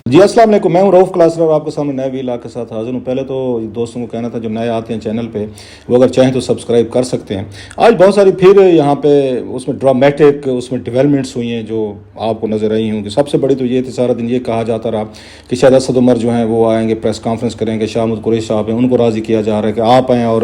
جی السلام علیکم، میں ہوں رؤف کلاسر اور آپ کے سامنے نئے ویلاگ کے ساتھ حاضر ہوں۔ پہلے تو دوستوں کو کہنا تھا جو نئے آتے ہیں چینل پہ وہ اگر چاہیں تو سبسکرائب کر سکتے ہیں۔ آج بہت ساری پھر یہاں پہ اس میں ڈرامیٹک اس میں ڈیولپمنٹس ہوئی ہیں جو آپ کو نظر آئی ہوں گی۔ سب سے بڑی تو یہ تھی، سارا دن یہ کہا جاتا رہا کہ شاید اسد عمر جو ہیں وہ آئیں گے، پریس کانفرنس کریں گے، شاہ محمود قریشی صاحب ہیں ان کو راضی کیا جا رہا ہے کہ آپ آئیں اور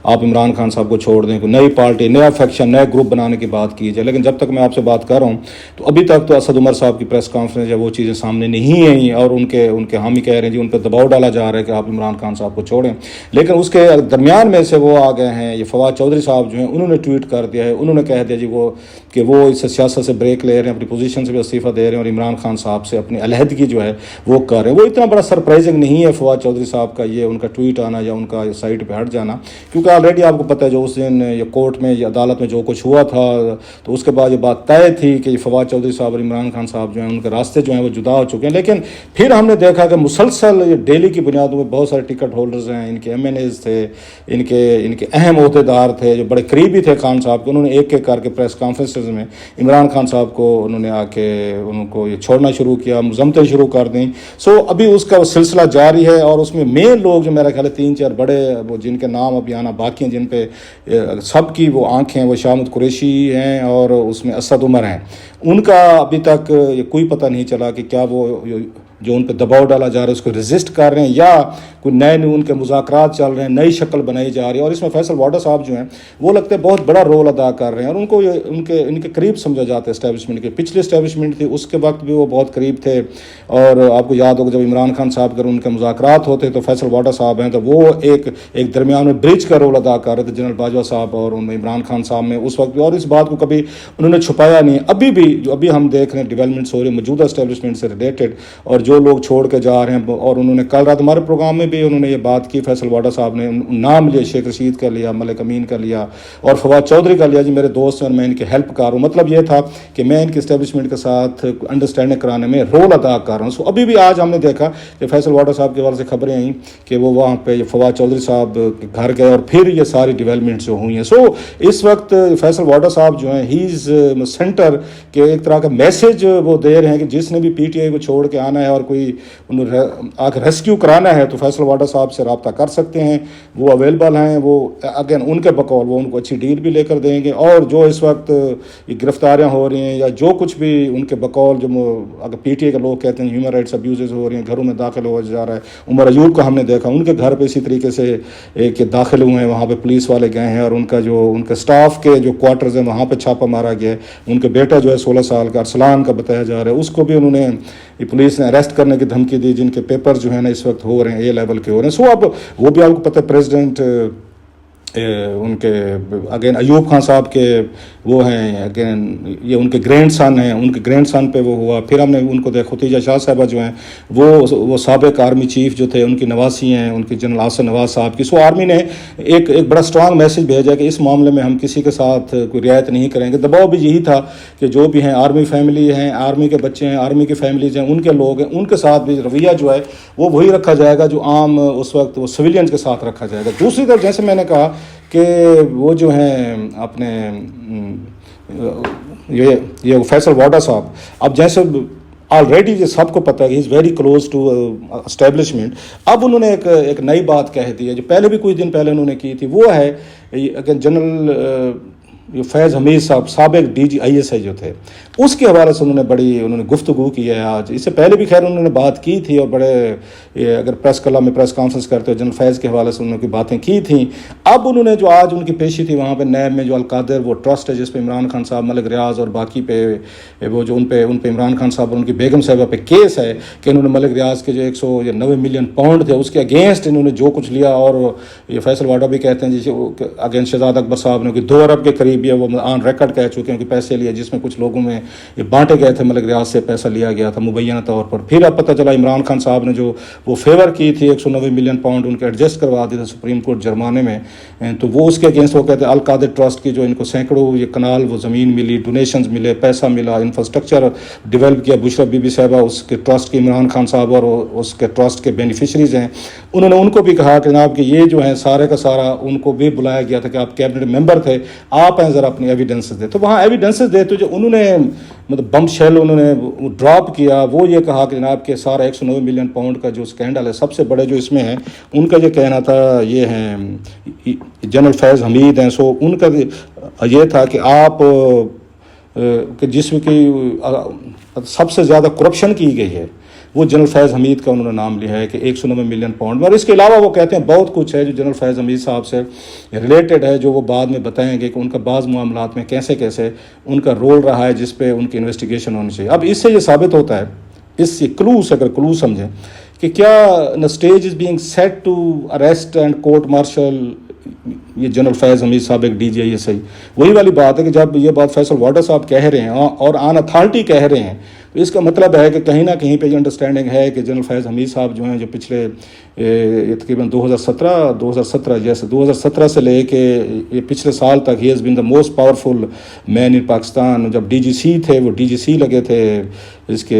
آپ عمران خان صاحب کو چھوڑ دیں، کوئی نئی پارٹی، نیا فیکشن، نئے گروپ بنانے کی بات کی جائے۔ لیکن جب تک میں آپ سے بات کر رہا ہوں تو ابھی تک تو اسد عمر صاحب کی پریس کانفرنس یا وہ چیزیں سامنے نہیں آئیں، اور ان کے حامی کہہ رہے ہیں جی ان پہ دباؤ ڈالا جا رہا ہے کہ آپ عمران خان صاحب کو چھوڑیں۔ لیکن اس کے درمیان میں سے وہ آ گئے ہیں، یہ فواد چودھری صاحب جو ہیں انہوں نے ٹویٹ کر دیا ہے، انہوں نے کہہ دیا جی وہ اس سیاست سے بریک لے رہے ہیں، اپنی پوزیشن سے بھی استعفیٰ دے رہے ہیں اور عمران خان صاحب سے اپنی علیحدگی جو ہے وہ کر رہے ہیں۔ وہ اتنا بڑا سرپرائزنگ نہیں ہے فواد چودھری صاحب کا یہ ان کا ٹویٹ آنا یا ان کا سائٹ پہ ہٹ جانا، کیونکہ آلریڈی آپ کو پتہ ہے جو اس دن یہ کورٹ میں یا عدالت میں جو کچھ ہوا تھا تو اس کے بعد یہ بات طے تھی کہ فواد چودھری صاحب اور عمران خان صاحب جو ہیں ان کے راستے جو ہیں وہ جدا ہو چکے ہیں۔ لیکن پھر ہم نے دیکھا کہ مسلسل یہ ڈیلی کی بنیادوں میں بہت سارے ٹکٹ ہولڈرز ہیں، ان کے ایم این ایز تھے، ان کے اہم عہدیدار تھے جو بڑے قریبی تھے خان صاحب کے، انہوں نے ایک ایک کر کے پریس کانفرنسز میں عمران خان صاحب کو انہوں نے آ کے ان کو یہ چھوڑنا شروع کیا، مذمتیں شروع کر دیں۔ ابھی اس کا وہ سلسلہ جاری ہے، اور اس میں مین لوگ جو میرا خیال ہے 3-4 بڑے وہ جن کے نام ابھی آنا باقی ہیں، جن پہ سب کی وہ آنکھیں، وہ شاہ محمود قریشی ہیں اور اس میں اسد عمر ہیں، ان کا ابھی تک یہ کوئی پتہ نہیں چلا کہ کیا وہ جو ان پہ دباؤ ڈالا جا رہا ہے اس کو ریزسٹ کر رہے ہیں یا کوئی نئے ان کے مذاکرات چل رہے ہیں، نئی شکل بنائی جا رہی ہے۔ اور اس میں فیصل واڈا صاحب جو ہیں وہ لگتے ہیں بہت بڑا رول ادا کر رہے ہیں، اور ان کو ان کے قریب سمجھا جاتا ہے اسٹیبلشمنٹ کے۔ پچھلی اسٹیبلشمنٹ تھی اس کے وقت بھی وہ بہت قریب تھے، اور آپ کو یاد ہوگا جب عمران خان صاحب اگر ان کے مذاکرات ہوتے تو فیصل واڈا صاحب ہیں تو وہ ایک درمیان میں برج کا رول ادا کر رہے تھے جنرل باجوہ صاحب اور ان میں عمران خان صاحب میں اس وقت بھی، اور اس بات کو کبھی انہوں نے چھپایا نہیں۔ ابھی بھی جو ابھی ہم دیکھ رہے ہیں ڈیولپمنٹس ہو رہی ہیں موجودہ اسٹیبلشمنٹ سے ریلیٹڈ، اور جو لوگ چھوڑ کے جا رہے ہیں، اور انہوں نے کل رات ہمارے پروگرام میں بھی انہوں نے یہ بات کی، فیصل واڈا صاحب نے نام لیا، شیخ رشید کا لیا، ملک امین کا لیا اور فواد چودھری کا لیا، جی میرے دوست ہیں اور میں ان کی ہیلپ کر رہا ہوں۔ مطلب یہ تھا کہ میں ان کی اسٹیبلشمنٹ کے ساتھ انڈرسٹینڈنگ کرانے میں رول ادا کر رہا ہوں۔ ابھی بھی آج ہم نے دیکھا کہ فیصل واڈا صاحب کے حوالے سے خبریں آئیں کہ وہ وہاں پہ فواد چودھری صاحب کے گھر گئے، اور پھر یہ ساری ڈیولپمنٹس جو ہوئی ہیں۔ اس وقت فیصل واڈا صاحب جو ہیں ہی از سینٹر کے ایک طرح کا میسج وہ دے رہے ہیں کہ جس نے بھی پی ٹی آئی کو چھوڑ کے آنا ہے اور کوئی آ کے ریسکیو کرانا ہے تو فیصل واڈا صاحب سے رابطہ کر سکتے ہیں، وہ اویلیبل ہیں، وہ اگین ان کے بقول وہ ان کو اچھی ڈیل بھی لے کر دیں گے۔ اور جو اس وقت یہ گرفتاریاں ہو رہی ہیں یا جو کچھ بھی ان کے بقول جو اگر پی ٹی آئی کے لوگ کہتے ہیں ہیومن رائٹس ابیوزز ہو رہی ہیں، گھروں میں داخل ہو جا رہا ہے، عمر ایوب کا ہم نے دیکھا ان کے گھر پہ اسی طریقے سے کہ داخل ہوئے ہیں، وہاں پہ پولیس والے گئے ہیں اور ان کے سٹاف کے جو کوارٹرز ہیں وہاں پہ چھاپا مارا گیا ہے۔ ان کے بیٹا جو ہے 16 سال کا ارسلان کا بتایا جا رہا ہے، اس کو بھی انہوں نے پولیس نے اریسٹ کرنے کی دھمکی دی، جن کے پیپر جو ہے نا اس وقت ہو رہے ہیں اے لیول کے ہو رہے ہیں۔ اب وہ بھی آپ کو پتہ ہے پریزیڈنٹ ان کے اگین ایوب خان صاحب کے وہ ہیں، اگین یہ ان کے گرینڈ سن ہیں، ان کے گرینڈ سن پہ وہ ہوا۔ پھر ہم نے ان کو دیکھا ختیجہ شاہ صاحبہ جو ہیں وہ سابق آرمی چیف جو تھے، ان کی نواسی ہیں، ان کی جنرل آصف نواز صاحب کی۔ آرمی نے ایک بڑا اسٹرانگ میسج بھیجا کہ اس معاملے میں ہم کسی کے ساتھ کوئی رعایت نہیں کریں گے۔ دباؤ بھی یہی تھا کہ جو بھی ہیں آرمی فیملی ہیں، آرمی کے بچے ہیں، آرمی کی فیملیز ہیں، ان کے لوگ ہیں، ان کے ساتھ بھی رویہ جو ہے وہ وہی رکھا جائے گا جو عام اس وقت وہ سویلینز کے ساتھ رکھا جائے گا۔ دوسری طرف جیسے میں نے کہا کہ وہ جو ہیں اپنے یہ فیصل واڈا صاحب، اب جیسے آلریڈی یہ سب کو پتہ ہے he is very close to establishment, اب انہوں نے ایک نئی بات کہہ دی ہے جو پہلے بھی کچھ دن پہلے انہوں نے کی تھی، وہ ہے جنرل فیض حمید صاحب سابق D G I S I جو تھے، اس کے حوالے سے انہوں نے گفتگو کی ہے آج۔ اس سے پہلے بھی خیر انہوں نے بات کی تھی، اور بڑے اگر پریس کلب میں پریس کانفرنس کرتے ہو جنرل فیض کے حوالے سے انہوں نے باتیں کی تھیں۔ اب انہوں نے جو آج ان کی پیشی تھی وہاں پہ نیب میں جو القادر وہ ٹرسٹ ہے جس پہ عمران خان صاحب، ملک ریاض اور باقی پہ وہ جو ان پہ عمران خان صاحب اور ان کی بیگم صاحبہ پہ کیس ہے کہ انہوں نے ملک ریاض کے جو 190 ملین پاؤنڈ تھے اس کے اگینسٹ انہوں نے جو کچھ لیا، اور یہ فیصل واڈا بھی کہتے ہیں جسے اگینسٹ شہزاد اکبر صاحب نے کہ 2 ارب کے قریب ہے وہ آن ریکارڈ کہہ چکے ہیں کہ پیسے لیے، جس میں کچھ لوگوں میں یہ بانٹے گئے تھے، ملک ریاض سے پیسہ لیا گیا تھا مبینہ طور پر۔ پھر اب پتہ چلا عمران خان صاحب نے جو وہ فیور کی تھی 190 ملین پاؤنڈ ان کے ایڈجسٹ کروا دیے تھے سپریم کورٹ جرمانے میں، تو وہ اس کے اگینسٹ وہ کہتے ہیں القادر ٹرسٹ کی جو ان کو سینکڑوں یہ کنال وہ زمین ملی، ڈونیشنز ملے، پیسہ ملا، انفراسٹرکچر ڈیولپ کیا۔ بشرا بی بی صاحبہ اس کے ٹرسٹ کی عمران خان صاحب اور اس کے ٹرسٹ کے بینیفیشریز ہیں، انہوں نے ان کو بھی کہا کہ جناب کہ یہ جو ہے سارے کا سارا ان کو بھی بلایا گیا تھا کہ آپ کیبنٹ ممبر تھے، آپ آئیں ذرا اپنی ایویڈنسز دے. تو وہاں ایویڈنسز دے تو جو انہوں نے مطلب بم شیل انہوں نے ڈراپ کیا, وہ یہ کہا کہ جناب کہ سارا 109 ملین پاؤنڈ کا جو اسکینڈل ہے سب سے بڑے جو اس میں ہیں, ان کا یہ کہنا تھا, یہ ہیں جنرل فیض حمید ہیں. سو ان کا یہ تھا کہ آپ کہ جس میں کہ سب سے زیادہ کرپشن کی گئی ہے وہ جنرل فیض حمید کا انہوں نے نام لیا ہے کہ 190 ملین پاؤنڈ. اور اس کے علاوہ وہ کہتے ہیں بہت کچھ ہے جو جنرل فیض حمید صاحب سے ریلیٹڈ ہے, جو وہ بعد میں بتائیں گے کہ ان کا بعض معاملات میں کیسے کیسے ان کا رول رہا ہے جس پہ ان کی انویسٹیگیشن ہونی چاہیے. اب اس سے یہ ثابت ہوتا ہے, اس سے کلوز اگر کلوز سمجھیں کہ کیا stage is being set to arrest and court martial یہ جنرل فیض حمید صاحب ایک ڈی جی آئی. یہ صحیح وہی والی بات ہے کہ جب یہ بات فیصل وارڈر صاحب کہہ رہے ہیں اور آن اتھارٹی کہہ رہے ہیں, تو اس کا مطلب ہے کہ کہیں نہ کہیں پہ یہ انڈرسٹینڈنگ ہے کہ جنرل فیض حمید صاحب جو ہیں جو پچھلے تقریباً 2017 سے لے کے یہ پچھلے سال تک he has been the most powerful man in Pakistan. جب ڈی جی سی تھے وہ ڈی جی سی لگے تھے, اس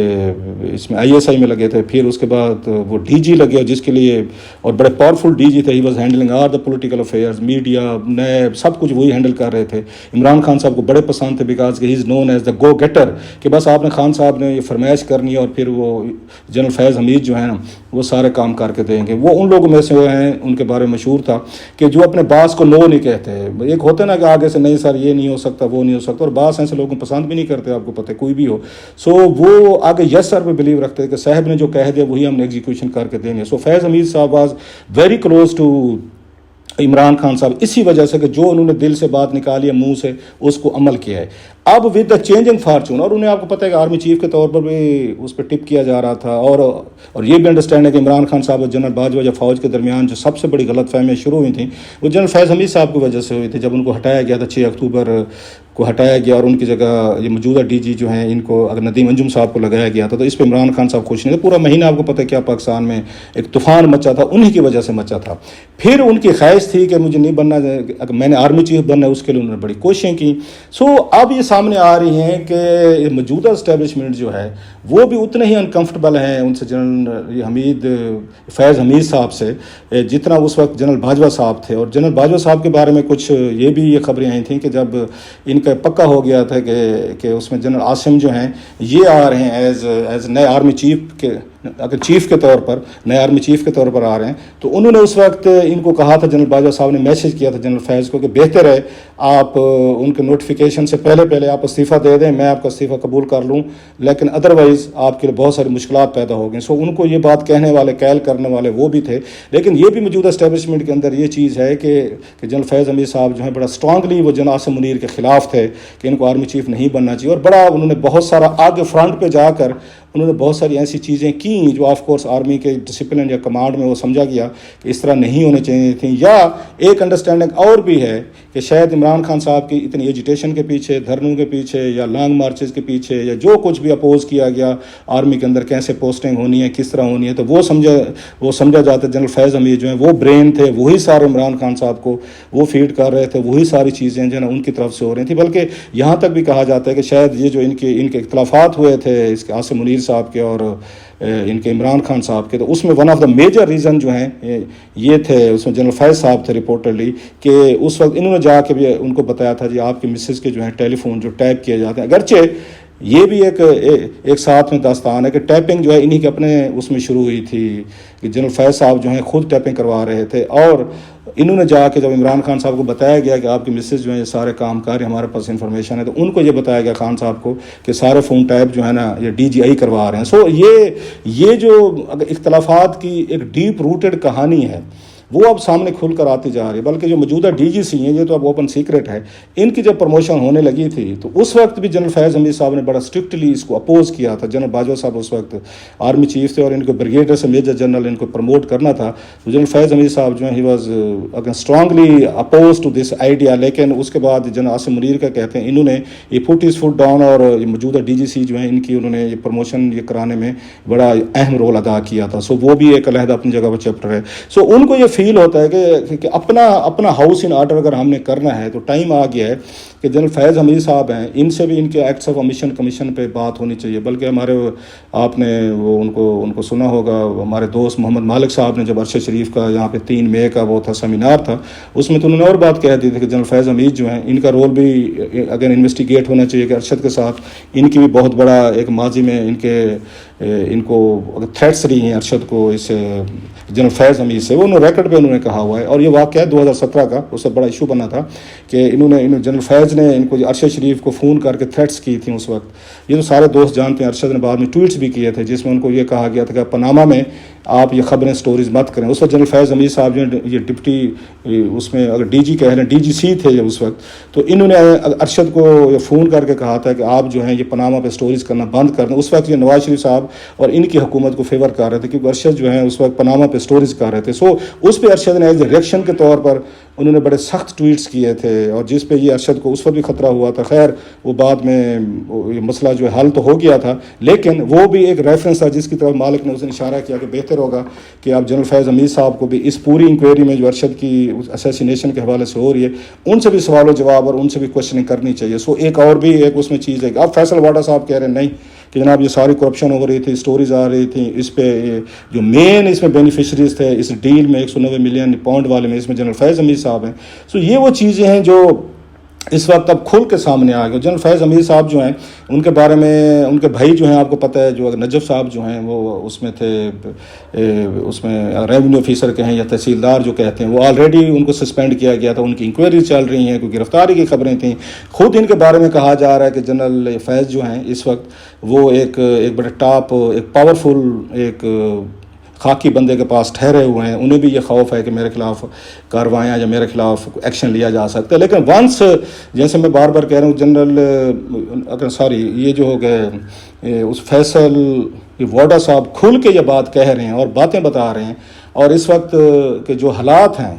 میں آئی ایس آئی میں لگے تھے, پھر اس کے بعد وہ ڈی جی لگے جس کے لیے, اور بڑے پاورفل ڈی جی تھے. He was handling all the political affairs, media, NAB, سب کچھ وہی ہینڈل کر رہے تھے. عمران خان صاحب کو بڑے پسند تھے because he is known as the go getter, کہ بس آپ نے خان صاحب نے یہ فرمائش کرنی ہے اور پھر وہ جنرل فیض حمید جو ہیں نا وہ سارے کام کر کے دیں گے. وہ ان لوگوں میں سے ہیں, ان کے بارے میں مشہور تھا کہ جو اپنے باس کو نو نہیں کہتے. ایک ہوتا ہے نا کہ آگے سے نہیں سر یہ نہیں ہو سکتا, وہ نہیں ہو سکتا, اور باس ایسے لوگوں پسند بھی نہیں کرتے, آپ کو پتہ ہے کوئی بھی ہو. سو وہ آگے یس سر پہ بلیو رکھتے ہیں کہ صاحب نے جو کہہ دیا وہی ہم نے ایگزیکیوشن کر کے دیں گے. سو فیض حمید صاحب was very close to Imran Khan صاحب, اسی وجہ سے کہ جو انہوں نے دل سے بات نکالی ہے, منہ سے اس کو عمل کیا ہے. اب ود دا چینجنگ فارچون, اور انہیں آپ کو پتہ ہے کہ آرمی چیف کے طور پر بھی اس پہ ٹپ کیا جا رہا تھا, اور یہ بھی انڈرسٹینڈ ہے کہ عمران خان صاحب اور جنرل باجوہ یا فوج کے درمیان جو سب سے بڑی غلط فہمیاں شروع ہوئی تھیں وہ جنرل فیض حمید صاحب کی وجہ سے ہوئی تھی. جب ان کو ہٹایا گیا تھا 6 اکتوبر کو ہٹایا گیا اور ان کی جگہ یہ موجودہ ڈی جی جو ہیں ان کو اگر ندیم انجم صاحب کو لگایا گیا تھا, تو اس پہ عمران خان صاحب خوش نہیں تھے. پورا مہینہ آپ کو پتہ ہے کیا پاکستان میں ایک طوفان مچا تھا, انہی کی وجہ سے مچا تھا. پھر ان کی خواہش تھی کہ مجھے نہیں بننا, اگر میں نے آرمی چیف بننا ہے, اس کے لیے انہوں نے بڑی کوششیں کی. سو اب یہ سامنے آ رہی ہیں کہ موجودہ اسٹیبلشمنٹ جو ہے وہ بھی اتنے ہی انکمفرٹیبل ہیں ان سے جنرل فیض حمید صاحب سے جتنا اس وقت جنرل باجوہ صاحب تھے. اور جنرل باجوہ صاحب کے بارے میں کچھ یہ بھی یہ خبریں آئی تھیں کہ جب ان کا پکا ہو گیا تھا کہ اس میں جنرل عاصم جو ہیں یہ آ رہے ہیں ایز نئے آرمی چیف کے, اگر چیف کے طور پر, نئے آرمی چیف کے طور پر آ رہے ہیں, تو انہوں نے اس وقت ان کو کہا تھا, جنرل باجوہ صاحب نے میسج کیا تھا جنرل فیض کو کہ بہتر ہے آپ ان کے نوٹیفیکیشن سے پہلے آپ استعفیٰ دے دیں, میں آپ کا استعفیٰ قبول کر لوں, لیکن ادروائز آپ کے لیے بہت ساری مشکلات پیدا ہو گئیں. سو ان کو یہ بات کہنے والے, کیل کرنے والے وہ بھی تھے. لیکن یہ بھی موجودہ اسٹیبلشمنٹ کے اندر یہ چیز ہے کہ جنرل فیض حمید صاحب جو ہیں بڑا اسٹرانگلی وہ جنرل عاصم منیر کے خلاف تھے کہ ان کو آرمی چیف نہیں بننا چاہیے, اور بڑا انہوں نے بہت سارا آگے فرنٹ پہ جا کر انہوں نے بہت ساری ایسی چیزیں کیں جو آف کورس آرمی کے ڈسپلن یا کمانڈ میں وہ سمجھا گیا کہ اس طرح نہیں ہونے چاہیے تھیں. یا ایک انڈرسٹینڈنگ اور بھی ہے کہ شاید عمران خان صاحب کی اتنی ایجیٹیشن کے پیچھے, دھرنوں کے پیچھے یا لانگ مارچز کے پیچھے یا جو کچھ بھی اپوز کیا گیا آرمی کے اندر کیسے پوسٹنگ ہونی ہے, کس طرح ہونی ہے, تو وہ سمجھا جاتا ہے جنرل فیض حمید جو ہیں وہ برین تھے, وہی سارے عمران خان صاحب کو وہ فیڈ کر رہے تھے, وہی ساری چیزیں جو ہے نا ان کی طرف سے ہو رہی تھیں. بلکہ یہاں تک بھی کہا جاتا ہے کہ شاید یہ جو ان کے اختلافات ہوئے تھے اس کے عاصم منیر صاحب کے اور ان کے عمران خان صاحب کے, تو اس میں one of the major reason جو ہیں یہ تھے, اس میں جنرل فیض صاحب تھے رپورٹرلی, کہ اس وقت انہوں نے جا کے بھی ان کو بتایا تھا جی آپ کی مسز کے جو ہیں ٹیلی فون جو ٹیپ کیے جاتے ہیں. اگرچہ یہ بھی ایک ساتھ میں داستان ہے کہ ٹیپنگ جو ہے انہی کے اپنے اس میں شروع ہوئی تھی کہ جنرل فیض صاحب جو ہیں خود ٹیپنگ کروا رہے تھے, اور انہوں نے جا کے جب عمران خان صاحب کو بتایا گیا کہ آپ کی مسز جو ہیں یہ سارے کام کر ہمارے پاس انفارمیشن ہے, تو ان کو یہ بتایا گیا خان صاحب کو کہ سارے فون ٹیپ جو ہے نا یہ ڈی جی آئی کروا رہے ہیں. سو یہ جو اختلافات کی ایک ڈیپ روٹڈ کہانی ہے وہ اب سامنے کھل کر آتی جا رہی ہے. بلکہ جو موجودہ ڈی جی سی ہیں یہ تو اب اوپن سیکرٹ ہے, ان کی جب پروموشن ہونے لگی تھی تو اس وقت بھی جنرل فیض حمید صاحب نے بڑا اسٹرکٹلی اس کو اپوز کیا تھا. جنرل باجوہ صاحب اس وقت آرمی چیف تھے اور ان کو بریگیڈر سے میجر جنرل ان کو پروموٹ کرنا تھا, تو جنرل فیض حمید صاحب جو ہیں he was strongly oppose to this idea. لیکن اس کے بعد جنرل عاصم منیر کا کہتے ہیں انہوں نے یہ پٹ ہز فٹ ڈاؤن, اور یہ موجودہ ڈی جی سی جو ہیں ان کی انہوں نے یہ پروموشن یہ کرانے میں بڑا اہم رول ادا کیا تھا. سو وہ بھی ایک علیحدہ اپنی جگہ پر چیپٹر ہے. سو ان کو یہ فیل ہوتا ہے کہ اپنا ہاؤس ان آرڈر اگر ہم نے کرنا ہے تو ٹائم آ گیا ہے کہ جنرل فیض حمید صاحب ہیں، ان سے بھی ان کے ایکٹس آف امیشن کمیشن پہ بات ہونی چاہیے. بلکہ ہمارے آپ نے وہ ان کو سنا ہوگا، ہمارے دوست محمد مالک صاحب نے جب ارشد شریف کا یہاں پہ 3 مئی کا وہ تھا سیمینار تھا، اس میں تو انہوں نے اور بات کہہ دی تھی کہ جنرل فیض حمید جو ہیں ان کا رول بھی اگر انویسٹیگیٹ ہونا چاہیے کہ ارشد کے ساتھ ان کی بھی بہت بڑا ایک ماضی میں ان کو اگر تھریٹس رہی ہیں ارشد کو اس جنرل فیض حمید سے، وہ انہوں ریکارڈ پہ انہوں نے کہا ہوا ہے. اور یہ واقعہ 2017 کا اس سے بڑا ایشو بنا تھا کہ انہوں جنرل فیض نے ان کو ارشد شریف کو فون کر کے تھریٹس کی تھیں اس وقت. یہ تو سارے دوست جانتے ہیں. ارشد نے بعد میں ٹویٹس بھی کیے تھے جس میں ان کو یہ کہا گیا تھا کہ پاناما میں آپ یہ خبریں سٹوریز مت کریں. اس وقت جنرل فیض حمید صاحب جو یہ ڈپٹی اس میں اگر ڈی جی کہہ رہے ہیں ڈی جی سی تھے جب اس وقت، تو انہوں نے ارشد کو یہ فون کر کے کہا تھا کہ آپ جو ہیں یہ پاناما پہ سٹوریز کرنا بند کر دیں. اس وقت یہ نواز شریف صاحب اور ان کی حکومت کو فیور کر رہے تھے کیونکہ ارشد جو ہیں اس وقت پاناما پہ سٹوریز کر رہے تھے. سو اس پہ ارشد نے ایز اے ریئیکشن کے طور پر انہوں نے بڑے سخت ٹویٹس کیے تھے اور جس پہ یہ ارشد کو اس وقت بھی خطرہ ہوا تھا. خیر وہ بعد میں یہ مسئلہ جو ہے حل تو ہو گیا تھا، لیکن وہ بھی ایک ریفرنس تھا جس کی طرف مالک نے اس نے اشارہ کیا کہ بہتر ہوگا کہ آپ جنرل فیض حمید صاحب کو بھی اس پوری انکوائری میں جو ارشد کی اسیسینیشن کے حوالے سے ہو رہی ہے ان سے بھی سوال و جواب اور ان سے بھی کوشچننگ کرنی چاہیے. سو ایک اور بھی ایک اس میں چیز ہے کہ اب فیصل واڈا صاحب کہہ رہے ہیں نہیں کہ جناب یہ ساری کرپشن ہو رہی تھی، سٹوریز آ رہی تھیں اس پہ، جو مین اس میں بینیفیشریز تھے اس ڈیل میں 190 ملین پاؤنڈ والے میں، اس میں جنرل فیض حمید صاحب ہیں. سو یہ وہ چیزیں ہیں جو اس وقت اب کھل کے سامنے آ گئے. جنرل فیض حمید صاحب جو ہیں ان کے بارے میں ان کے بھائی جو ہیں آپ کو پتہ ہے جو نجف صاحب جو ہیں وہ اس میں تھے، اس میں ریونیو آفیسر کہیں یا تحصیلدار جو کہتے ہیں، وہ آلریڈی ان کو سسپینڈ کیا گیا تھا. ان کی انکوائری چل رہی ہیں، کوئی گرفتاری کی خبریں تھیں. خود ان کے بارے میں کہا جا رہا ہے کہ جنرل فیض جو ہیں اس وقت وہ ایک بڑے ٹاپ ایک پاورفل ایک خاکی بندے کے پاس ٹھہرے ہوئے ہیں. انہیں بھی یہ خوف ہے کہ میرے خلاف کاروائیاں یا میرے خلاف ایکشن لیا جا سکتا ہے. لیکن ونس جیسے میں بار بار کہہ رہا ہوں جنرل یہ جو ہو گئے اس فیصل واڈا صاحب کھل کے یہ بات کہہ رہے ہیں اور باتیں بتا رہے ہیں اور اس وقت کے جو حالات ہیں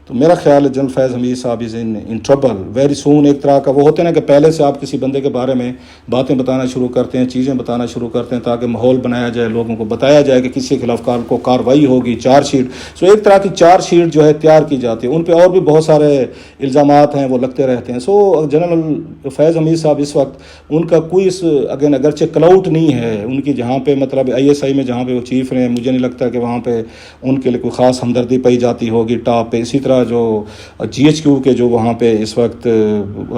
تو میرا خیال ہے جنرل فیض حمید صاحب از ان ٹربل ویری سون. ایک طرح کا وہ ہوتے ہیں نا کہ پہلے سے آپ کسی بندے کے بارے میں باتیں بتانا شروع کرتے ہیں، چیزیں بتانا شروع کرتے ہیں تاکہ ماحول بنایا جائے، لوگوں کو بتایا جائے کہ کسی کے خلاف کو کارروائی ہوگی، چارج شیٹ. سو ایک طرح کی چارج شیٹ جو ہے تیار کی جاتی ہے، ان پہ اور بھی بہت سارے الزامات ہیں وہ لگتے رہتے ہیں. سو جنرل فیض حمید صاحب اس وقت ان کا کوئی اگرچہ کلاؤٹ نہیں ہے ان کی، جہاں پہ مطلب ISI میں جہاں پہ وہ چیف رہے ہیں، مجھے نہیں لگتا کہ وہاں پہ ان کے لیے کوئی خاص ہمدردی پائی جاتی ہوگی ٹاپ پہ. اسی طرح جو GHQ کے جو وہاں پہ اس وقت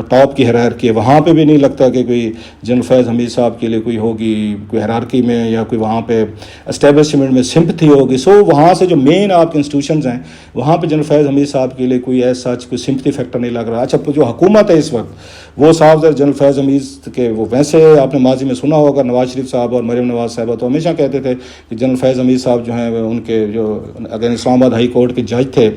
ٹاپ کی ہیرارکی ہے وہاں پہ بھی نہیں لگتا کہ کوئی جنرل فیض حمید صاحب کے لیے کوئی ہوگی کوئی ہیرارکی میں یا کوئی وہاں پہ اسٹیبلشمنٹ میں سمپتھی ہوگی. سو وہاں سے جو مین آپ کے انسٹیٹیوشنز ہیں وہاں پہ جنرل فیض حمید صاحب کے لیے کوئی ایسا کوئی سمپتھی فیکٹر نہیں لگ رہا. اچھا جو حکومت ہے اس وقت وہ صاحب جنرل فیض حمید کے وہ ویسے آپ نے ماضی میں سنا ہوگا نواز شریف صاحب اور مریم نواز صاحبہ تو ہمیشہ کہتے تھے کہ جنرل فیض حمید صاحب جو ہیں ان کے جو اگر اسلام آباد ہائی کورٹ کے جج تھے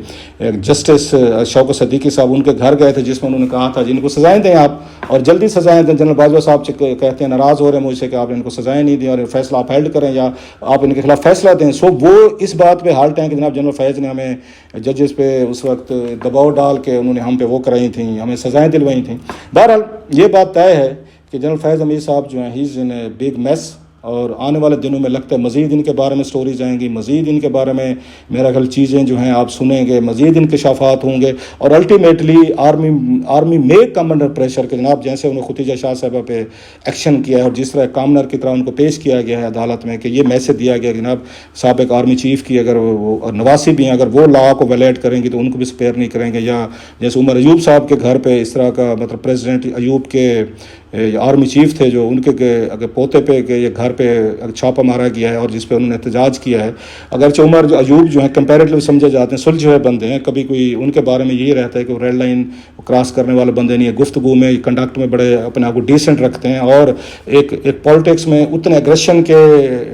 جسٹس شوکت صدیقی صاحب ان کے گھر گئے تھے جس میں انہوں نے کہا تھا جن کو سزائیں دیں آپ اور جلدی سزائیں دیں. جنرل باجوہ صاحب کہتے ہیں ناراض ہو رہے ہیں مجھ سے کہ آپ نے ان کو سزائیں نہیں دیں اور فیصلہ آپ ہیلڈ کریں یا آپ ان کے خلاف فیصلہ دیں. سو وہ اس بات پہ ہالٹ ہیں کہ جناب جنرل فیض نے ہمیں ججز پہ اس وقت دباؤ ڈال کے انہوں نے ہم پہ وہ کرائی تھیں، ہمیں سزائیں دلوائی تھیں. بہرحال یہ بات طے ہے کہ جنرل فیض حمید صاحب جو ہیں ہی از ان اے بگ میس اور آنے والے دنوں میں لگتا ہے مزید ان کے بارے میں سٹوریز آئیں گی، مزید ان کے بارے میں میرا خیال چیزیں جو ہیں آپ سنیں گے، مزید انکشافات ہوں گے اور الٹیمیٹلی آرمی میں کم انڈر پریشر کہ جناب جیسے انہیں ختیجہ شاہ صاحبہ پہ ایکشن کیا ہے اور جس طرح کامنر کی طرح ان کو پیش کیا گیا ہے عدالت میں کہ یہ میسج دیا گیا جناب سابق آرمی چیف کی اگر وہ نواسی بھی ہیں اگر وہ لا کو ویلیٹ کریں گے تو ان کو بھی سپیئر نہیں کریں گے. یا جیسے عمر ایوب صاحب کے گھر پہ اس طرح کا مطلب پریزیڈنٹ ایوب کے آرمی چیف تھے جو ان کے اگر پوتے پہ کہ یہ گھر پہ چھاپا مارا گیا ہے اور جس پہ انہوں نے احتجاج کیا ہے. اگرچہ عمر جو ایوب جو ہیں کمپیریٹیولی سمجھے جاتے ہیں سلجھے ہوئے بندے ہیں، کبھی کوئی ان کے بارے میں یہی رہتا ہے کہ وہ ریڈ لائن کراس کرنے والے بندے نہیں ہیں، گفتگو میں کنڈکٹ میں بڑے اپنے آپ کو ڈیسنٹ رکھتے ہیں اور ایک پالیٹکس میں اتنے ایگریشن کے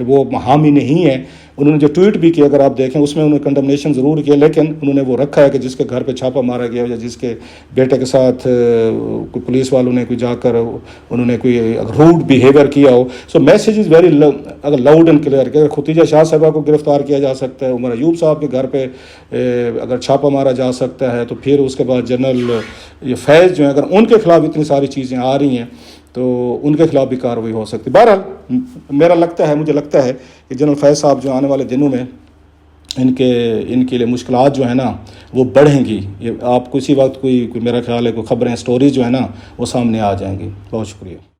وہ حامی نہیں ہیں. انہوں نے جو ٹویٹ بھی کیا اگر آپ دیکھیں اس میں انہوں نے کنڈمنیشن ضرور کیا لیکن انہوں نے وہ رکھا ہے کہ جس کے گھر پہ چھاپا مارا گیا ہو یا جس کے بیٹے کے ساتھ کوئی پولیس والوں نے کوئی جا کر انہوں نے کوئی روڈ بیہیویئر کیا ہو. سو میسیج از ویری اگر لاؤڈ اینڈ کلیئر کہ اگر ختیجہ شاہ صاحبہ کو گرفتار کیا جا سکتا ہے، عمر ایوب صاحب کے گھر پہ اگر چھاپا مارا جا سکتا ہے تو پھر اس کے بعد جنرل یہ فیض جو ہیں اگر ان کے خلاف اتنی ساری چیزیں آ رہی ہیں تو ان کے خلاف بھی کارروائی ہو سکتی. بہرحال مجھے لگتا ہے کہ جنرل فیض صاحب جو آنے والے دنوں میں ان کے لیے مشکلات جو ہیں نا وہ بڑھیں گی. یہ آپ کسی وقت کوئی میرا خیال ہے کوئی خبریں اسٹوریز جو ہے نا وہ سامنے آ جائیں گی. بہت شکریہ.